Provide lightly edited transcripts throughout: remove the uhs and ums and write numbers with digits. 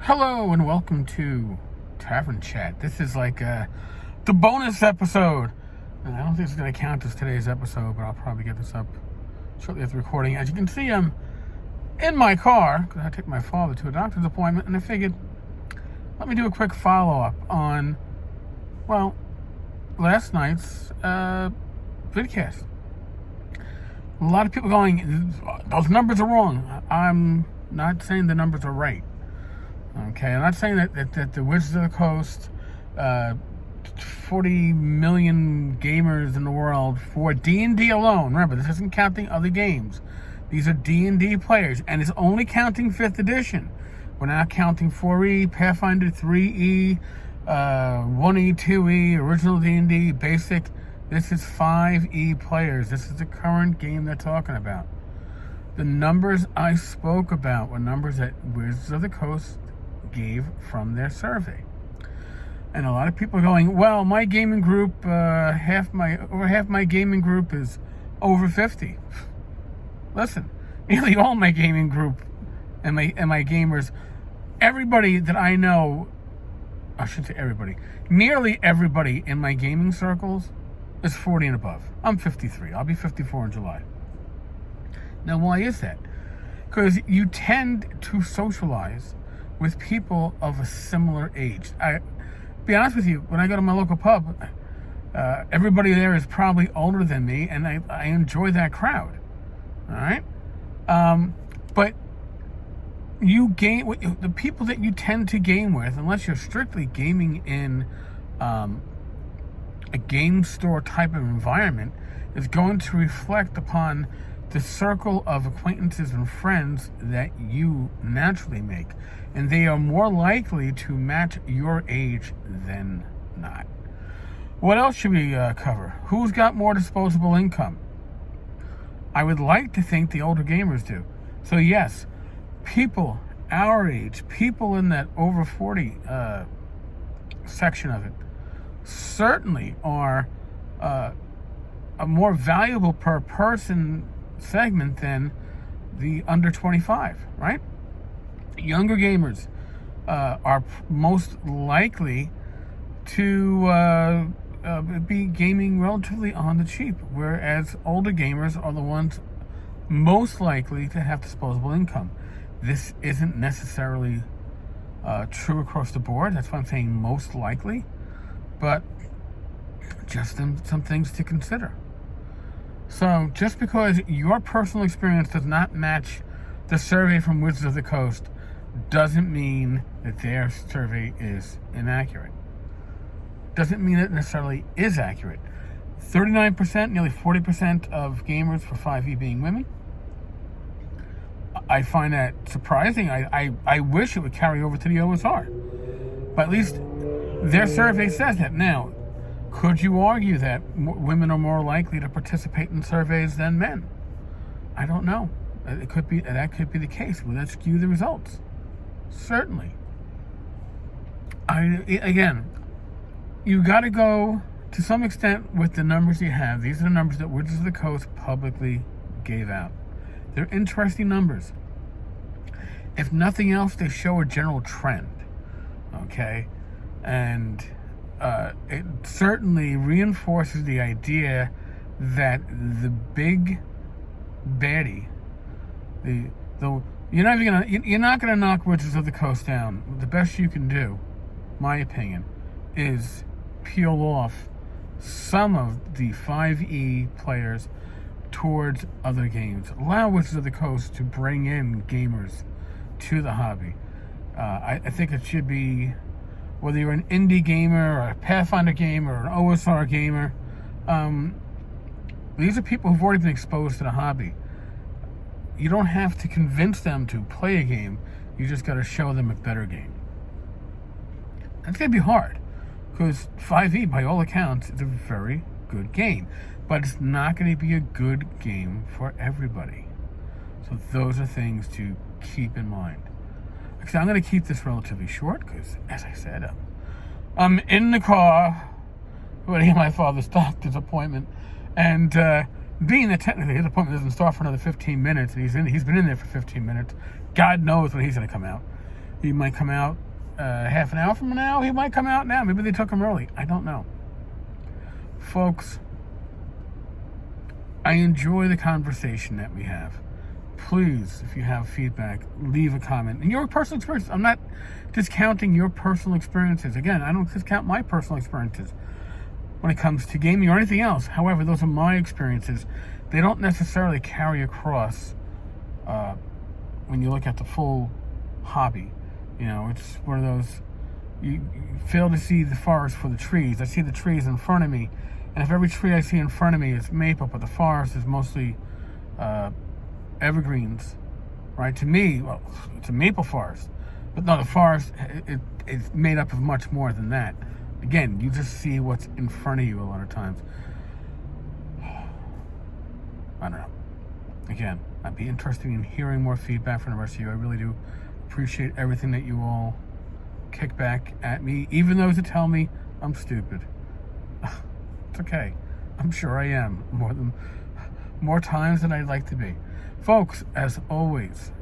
Hello and welcome to Tavern Chat. This is like the bonus episode. And I don't think it's going to count as today's episode, but I'll probably get this up shortly after recording. As you can see, I'm in my car because I took my father to a doctor's appointment, and I figured, let me do a quick follow-up on, well, last night's vidcast. A lot of people going, those numbers are wrong. I'm not saying the numbers are right. Okay, I'm not saying that the Wizards of the Coast, 40 million gamers in the world for D&D alone. Remember, this isn't counting other games. These are D&D players, and it's only counting 5th edition. We're not counting 4E, Pathfinder 3E, 1E, 2E, original D&D, basic. This is 5E players. This is the current game they're talking about. The numbers I spoke about were numbers that Wizards of the Coast gave from their survey. And a lot of people are going, well, my gaming group, over half my gaming group is over 50. Listen, nearly all my gaming group and my gamers, everybody that I know, I shouldn't say everybody, nearly everybody in my gaming circles is 40 and above. I'm 53. I'll be 54 in July. Now, why is that? Because you tend to socialize with people of a similar age. I be honest with you, when I go to my local pub, everybody there is probably older than me, and I enjoy that crowd. All right, but you game the people that you tend to game with, unless you're strictly gaming in a game store type of environment, is going to reflect upon the circle of acquaintances and friends that you naturally make. And they are more likely to match your age than not. What else should we cover? Who's got more disposable income? I would like to think the older gamers do. So yes, people our age, people in that over 40 section of it, certainly are a more valuable per person segment than the under 25, right? Younger gamers are most likely to be gaming relatively on the cheap, whereas older gamers are the ones most likely to have disposable income. This isn't necessarily true across the board. That's why I'm saying most likely, but just some things to consider. So just because your personal experience does not match the survey from Wizards of the Coast doesn't mean that their survey is inaccurate. Doesn't mean it necessarily is accurate. 39%, nearly 40% of gamers for 5e being women. I find that surprising. I wish it would carry over to the OSR. But at least their survey says that. Now, could you argue that women are more likely to participate in surveys than men? I don't know. It could be that could be the case. Will that skew the results? Certainly. Again, you got to go to some extent with the numbers you have. These are the numbers that Wizards of the Coast publicly gave out. They're interesting numbers. If nothing else, they show a general trend. Okay, and it certainly reinforces the idea that the big baddie, you're not gonna knock Wizards of the Coast down. The best you can do, my opinion, is peel off some of the 5e players towards other games. Allow Wizards of the Coast to bring in gamers to the hobby. I think it should be, whether you're an indie gamer or a Pathfinder gamer or an OSR gamer, these are people who've already been exposed to the hobby. You don't have to convince them to play a game. You just got to show them a better game. That's going to be hard, because 5e, by all accounts, is a very good game. But it's not going to be a good game for everybody. So those are things to keep in mind. Actually, I'm going to keep this relatively short because, as I said, I'm in the car waiting at my father's doctor's appointment, and being that technically his appointment doesn't start for another 15 minutes, and he's been in there for 15 minutes, God knows when he's going to come out. He might come out half an hour from now. He might come out now. Maybe they took him early. I don't know. Folks, I enjoy the conversation that we have. Please, if you have feedback, leave a comment. And your personal experience, I'm not discounting your personal experiences. Again, I don't discount my personal experiences when it comes to gaming or anything else. However, those are my experiences. They don't necessarily carry across when you look at the full hobby. You know, it's one of those, you fail to see the forest for the trees. I see the trees in front of me, and if every tree I see in front of me is maple, but the forest is mostly evergreens, right? To me, well, it's a maple forest. But no, the forest, it's made up of much more than that. Again, you just see what's in front of you a lot of times. I don't know. Again, I'd be interested in hearing more feedback from the rest of you. I really do appreciate everything that you all kick back at me, even those that tell me I'm stupid. It's okay. I'm sure I am more times than I'd like to be. Folks, as always,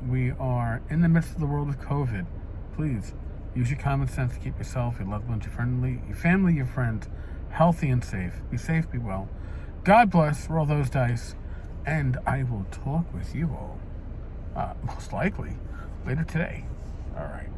we are in the midst of the world of COVID. Please use your common sense to keep yourself, your loved ones, your family, your friends healthy and safe. Be safe, be well. God bless. Roll those dice. And I will talk with you all, most likely, later today. All right.